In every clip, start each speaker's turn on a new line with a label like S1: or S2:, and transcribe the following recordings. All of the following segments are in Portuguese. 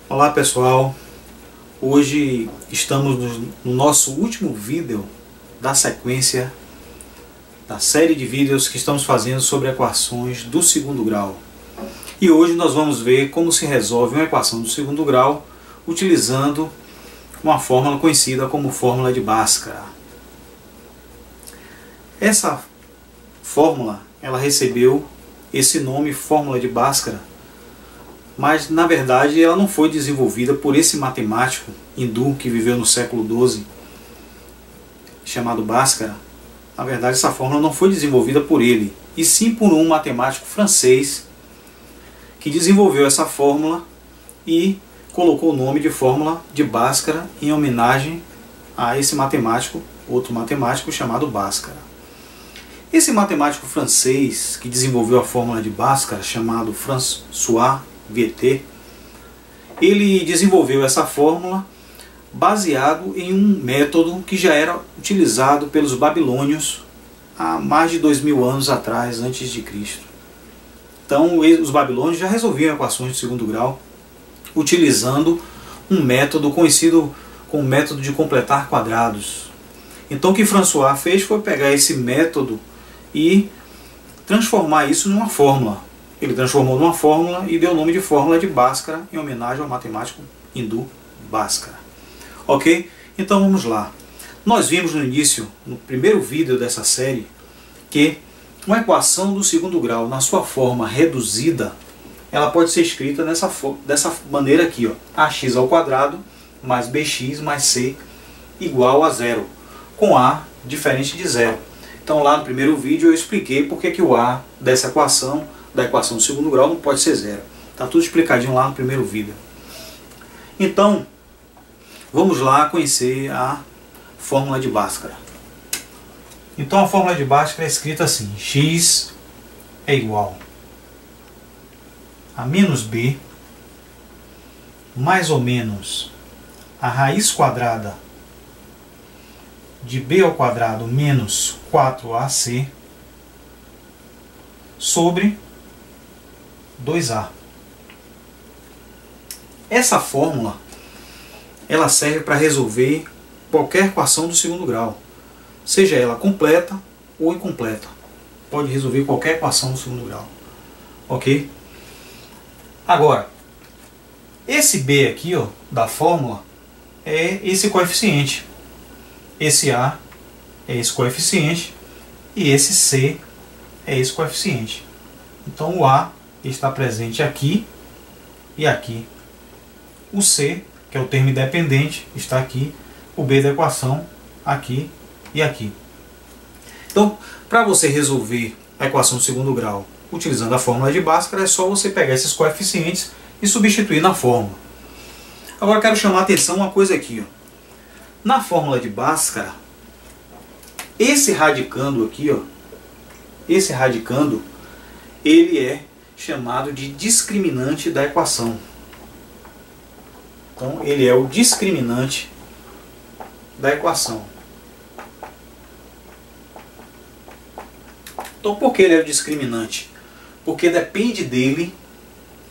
S1: Olá pessoal, hoje estamos no nosso último vídeo da sequência da série de vídeos que estamos fazendo sobre equações do segundo grau. E hoje nós vamos ver como se resolve uma equação do segundo grau utilizando uma fórmula conhecida como fórmula de Bhaskara. Essa fórmula ela recebeu esse nome, fórmula de Bhaskara, mas na verdade ela não foi desenvolvida por esse matemático hindu que viveu no século XII, chamado Bhaskara. Na verdade essa fórmula não foi desenvolvida por ele, e sim por um matemático francês que desenvolveu essa fórmula e colocou o nome de fórmula de Bhaskara em homenagem a esse matemático, outro matemático chamado Bhaskara. Esse matemático francês que desenvolveu a fórmula de Bhaskara, chamado François Viète, ele desenvolveu essa fórmula baseado em um método que já era utilizado pelos babilônios há mais de 2000 anos atrás, antes de Cristo. Então os babilônios já resolviam equações de segundo grau utilizando um método conhecido como método de completar quadrados. Então o que François fez foi pegar esse método e transformar isso numa fórmula. Ele transformou numa fórmula e deu o nome de fórmula de Bhaskara em homenagem ao matemático hindu Bhaskara. Ok? Então vamos lá. Nós vimos no início, no primeiro vídeo dessa série, que uma equação do segundo grau, na sua forma reduzida, ela pode ser escrita dessa maneira aqui, ó, ax ao quadrado mais bx mais c igual a zero, com a diferente de zero. Então lá no primeiro vídeo eu expliquei porque que o a dessa equação, da equação do segundo grau, não pode ser zero. Está tudo explicadinho lá no primeiro vídeo. Então, vamos lá conhecer a fórmula de Bhaskara. Então a fórmula de Bhaskara é escrita assim: x é igual a menos b mais ou menos a raiz quadrada de b ao quadrado menos 4ac sobre 2a. Essa fórmula ela serve para resolver qualquer equação do segundo grau, seja ela completa ou incompleta. Pode resolver qualquer equação do segundo grau. Ok? Agora, esse b aqui, ó, da fórmula é esse coeficiente. Esse a é esse coeficiente e esse c é esse coeficiente. Então o a está presente aqui e aqui. O c, que é o termo independente, está aqui. O b da equação aqui e aqui. Então, para você resolver a equação do segundo grau utilizando a fórmula de Bhaskara, é só você pegar esses coeficientes e substituir na fórmula. Agora eu quero chamar a atenção uma coisa aqui, ó. Na fórmula de Bhaskara, esse radicando aqui, ó, esse radicando, ele é chamado de discriminante da equação. Então ele é o discriminante da equação. Então por que ele é o discriminante? Porque depende dele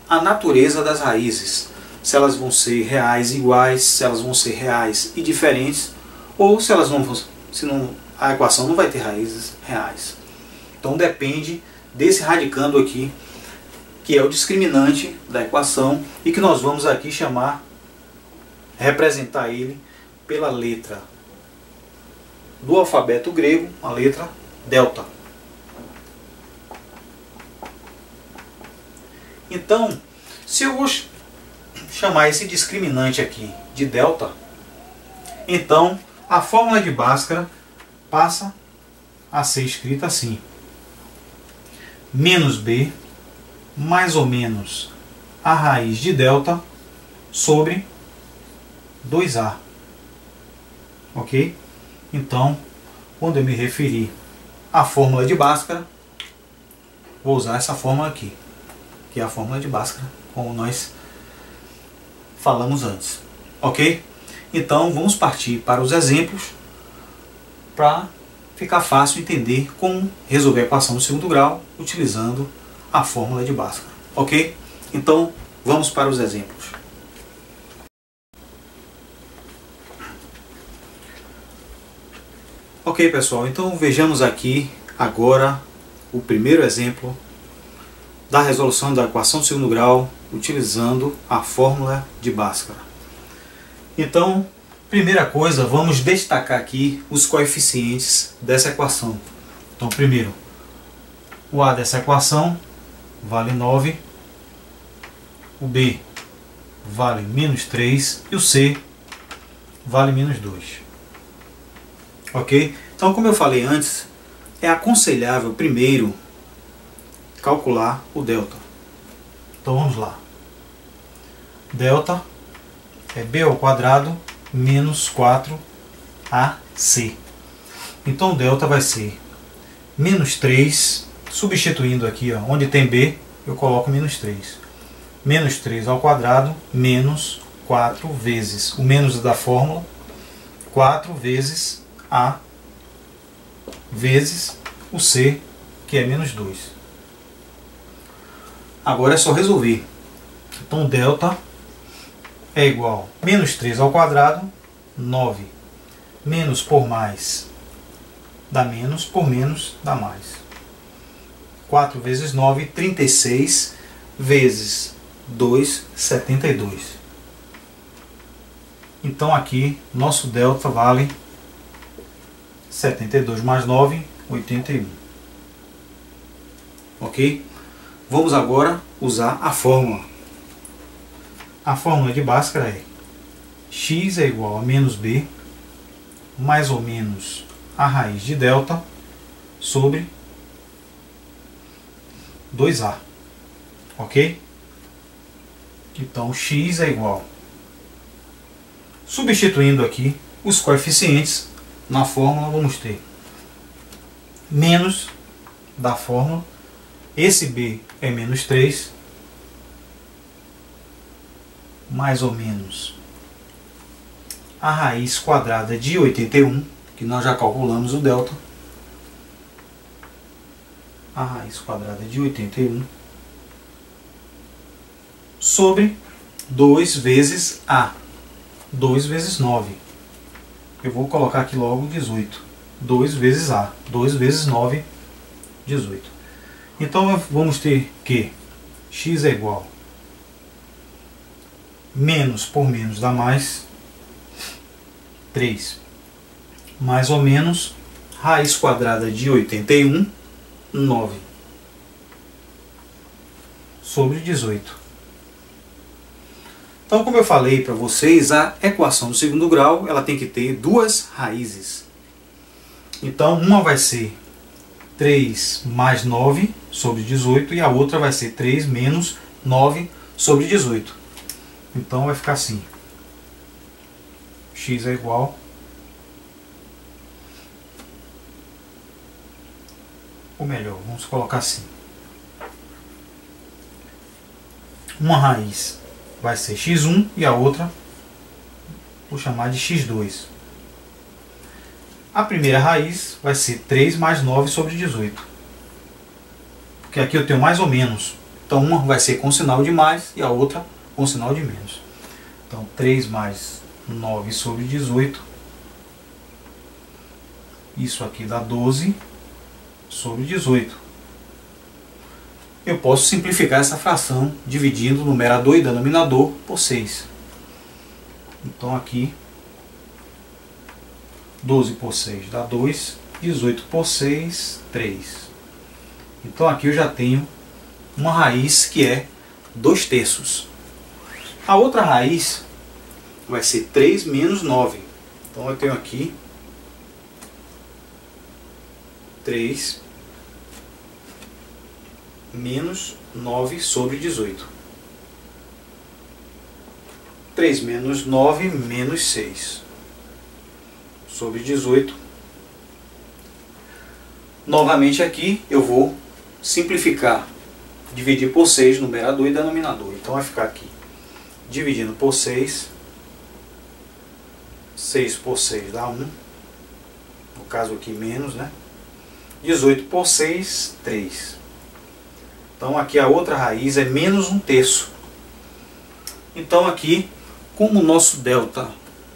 S1: a natureza das raízes. Se elas vão ser reais iguais, se elas vão ser reais e diferentes, ou se elas não vão, a equação não vai ter raízes reais. Então depende desse radicando aqui, que é o discriminante da equação e que nós vamos aqui representar ele pela letra do alfabeto grego, a letra delta. Então, se eu vou chamar esse discriminante aqui de delta, então a fórmula de Bhaskara passa a ser escrita assim: menos b mais ou menos a raiz de delta sobre 2a. Ok? Então, quando eu me referir à fórmula de Bhaskara, vou usar essa fórmula aqui, que é a fórmula de Bhaskara, como nós falamos antes. Ok? Então vamos partir para os exemplos para ficar fácil entender como resolver a equação do segundo grau utilizando a fórmula de Bhaskara. Ok? Então vamos para os exemplos. Ok, pessoal, então vejamos aqui agora o primeiro exemplo da resolução da equação de segundo grau utilizando a fórmula de Bhaskara. Então, primeira coisa, vamos destacar aqui os coeficientes dessa equação. Então, primeiro, o A dessa equação vale 9, o B vale menos 3 e o C vale menos 2. Ok? Então, como eu falei antes, é aconselhável primeiro calcular o delta. Então vamos lá. Delta é b ao quadrado menos 4ac. Então o delta vai ser menos 3, substituindo aqui, ó, onde tem b, eu coloco menos 3. Menos 3 ao quadrado menos 4 vezes, o menos da fórmula, 4 vezes a vezes o c, que é menos 2. Agora é só resolver. Então delta é igual a menos 3 ao quadrado, 9. Menos por mais dá menos, por menos dá mais. 4 vezes 9, 36, vezes 2, 72. Então aqui nosso delta vale 72 mais 9, 81. Ok? Vamos agora usar a fórmula. A fórmula de Bhaskara é x é igual a menos b, mais ou menos a raiz de delta, sobre 2a. Ok? Então x é igual, substituindo aqui os coeficientes na fórmula, vamos ter menos da fórmula, esse b é menos 3, mais ou menos a raiz quadrada de 81, que nós já calculamos o delta, a raiz quadrada de 81, sobre 2 vezes a, 2 vezes 9. Eu vou colocar aqui logo 18. 2 vezes a, 2 vezes 9, 18. Então vamos ter que x é igual a menos por menos dá mais 3. Mais ou menos raiz quadrada de 81, 9. Sobre 18. Então, como eu falei para vocês, a equação do segundo grau ela tem que ter duas raízes. Então, uma vai ser 3 mais 9 sobre 18 e a outra vai ser 3 menos 9 sobre 18. Então vai ficar assim. X é igual ou melhor, vamos colocar assim. Uma raiz vai ser x1 e a outra vou chamar de x2. A primeira raiz vai ser 3 mais 9 sobre 18. Porque aqui eu tenho mais ou menos. Então uma vai ser com sinal de mais e a outra com sinal de menos. Então 3 mais 9 sobre 18. Isso aqui dá 12 sobre 18. Eu posso simplificar essa fração dividindo o numerador e denominador por 6. Então aqui 12 por 6 dá 2, 18 por 6, 3. Então aqui eu já tenho uma raiz que é 2/3. A outra raiz vai ser 3 menos 9. Então eu tenho aqui 3 menos 9 sobre 18. 3 menos 9 menos 6 sobre 18. Novamente aqui eu vou simplificar, dividir por 6 numerador e denominador. Então vai ficar aqui dividindo por 6, 6 por 6 dá 1, no caso aqui menos, né? 18 por 6, 3. Então aqui a outra raiz é menos 1/3. Então aqui, como o nosso delta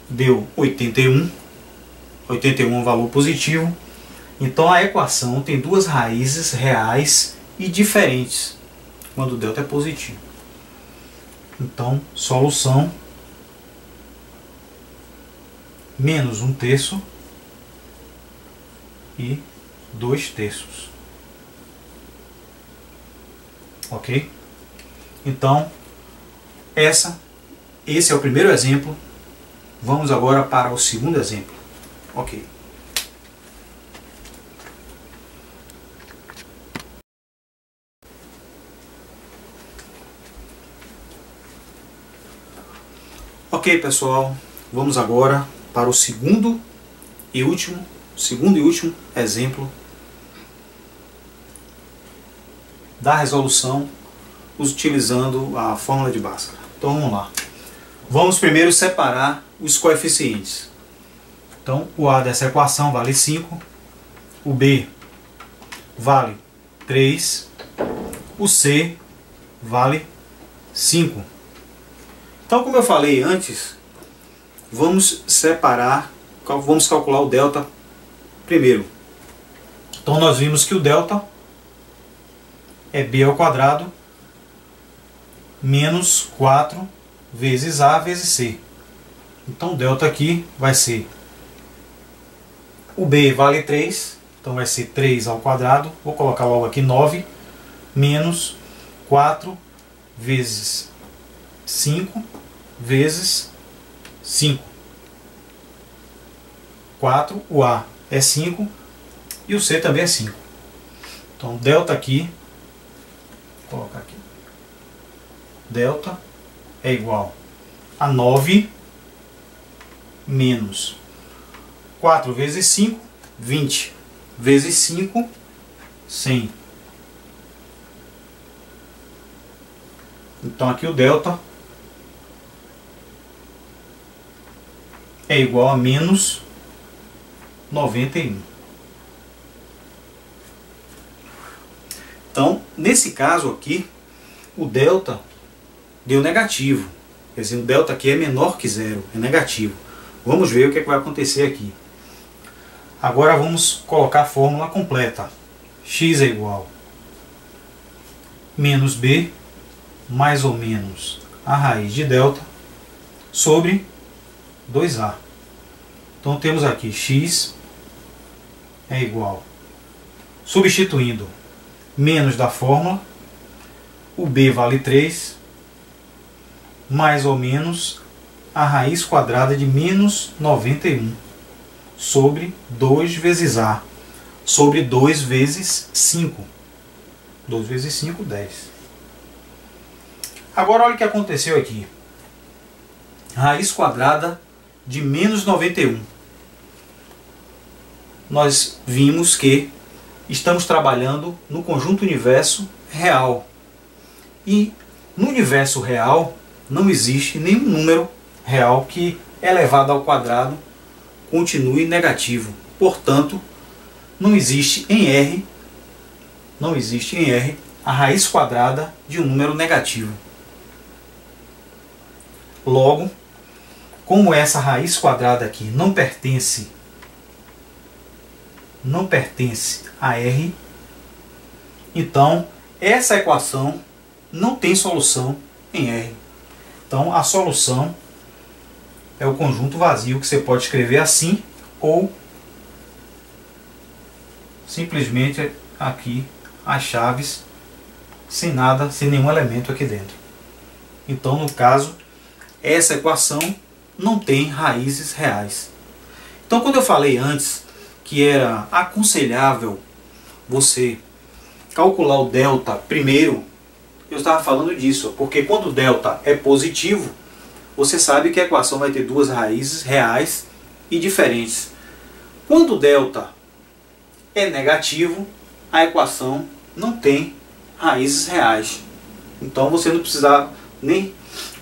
S1: deu 81, 81 é um valor positivo. Então a equação tem duas raízes reais e diferentes quando o delta é positivo. Então, solução menos 1/3 e 2/3. Ok? Então, esse é o primeiro exemplo. Vamos agora para o segundo exemplo. Ok. Ok, pessoal, vamos agora para o segundo e último exemplo da resolução utilizando a fórmula de Bhaskara. Então vamos lá. Vamos primeiro separar os coeficientes. Então o A dessa equação vale 5, o B vale 3, o C vale 5. Então, como eu falei antes, vamos calcular o delta primeiro. Então nós vimos que o delta é b ao quadrado menos 4 vezes a vezes c. Então o delta aqui vai ser, o b vale 3, então vai ser 3 ao quadrado, vou colocar logo aqui 9, menos 4 vezes 5 vezes 5. 4, o A é 5 e o C também é 5. Então delta aqui, vou colocar aqui, delta é igual a 9 menos 4 vezes 5, 20, vezes 5, 100. Então aqui o delta é igual a menos 91. Então, nesse caso aqui, o delta deu negativo. Quer dizer, o delta aqui é menor que zero, é negativo. Vamos ver o que é que vai acontecer aqui. Agora vamos colocar a fórmula completa. X é igual a menos b mais ou menos a raiz de delta sobre 2a. Então temos aqui x é igual, substituindo menos da fórmula, o b vale 3, mais ou menos a raiz quadrada de menos 91 sobre 2 vezes a, sobre 2 vezes 5. 2 vezes 5, 10. Agora olha o que aconteceu aqui. Raiz quadrada de menos 91. Nós vimos que estamos trabalhando no conjunto universo real. E no universo real não existe nenhum número real que elevado ao quadrado continue negativo. Portanto, não existe em R a raiz quadrada de um número negativo. Logo, como essa raiz quadrada aqui não pertence a R, então essa equação não tem solução em R. Então a solução é o conjunto vazio, que você pode escrever assim, ou simplesmente aqui as chaves sem nada, sem nenhum elemento aqui dentro. Então, no caso, essa equação não tem raízes reais. Então, quando eu falei antes que era aconselhável você calcular o delta primeiro, eu estava falando disso, porque quando o delta é positivo, você sabe que a equação vai ter duas raízes reais e diferentes. Quando o delta é negativo, a equação não tem raízes reais. Então você não precisa nem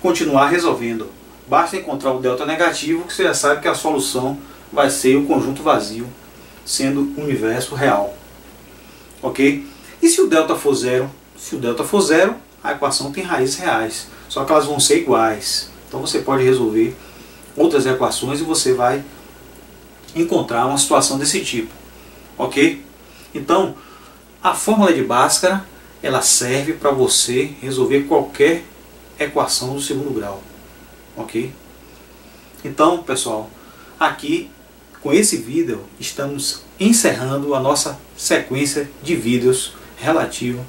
S1: continuar resolvendo. Basta encontrar o delta negativo, que você já sabe que a solução vai ser o conjunto vazio, sendo o universo real. Ok? E se o delta for zero? Se o delta for zero, a equação tem raízes reais, só que elas vão ser iguais. Então você pode resolver outras equações e você vai encontrar uma situação desse tipo, ok? Então, a fórmula de Bhaskara, ela serve para você resolver qualquer equação do segundo grau, ok? Então, pessoal, aqui com esse vídeo estamos encerrando a nossa sequência de vídeos relativo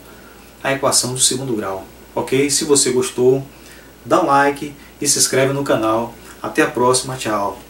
S1: à equação do segundo grau, ok? Se você gostou, dá um like e se inscreve no canal. Até a próxima, tchau!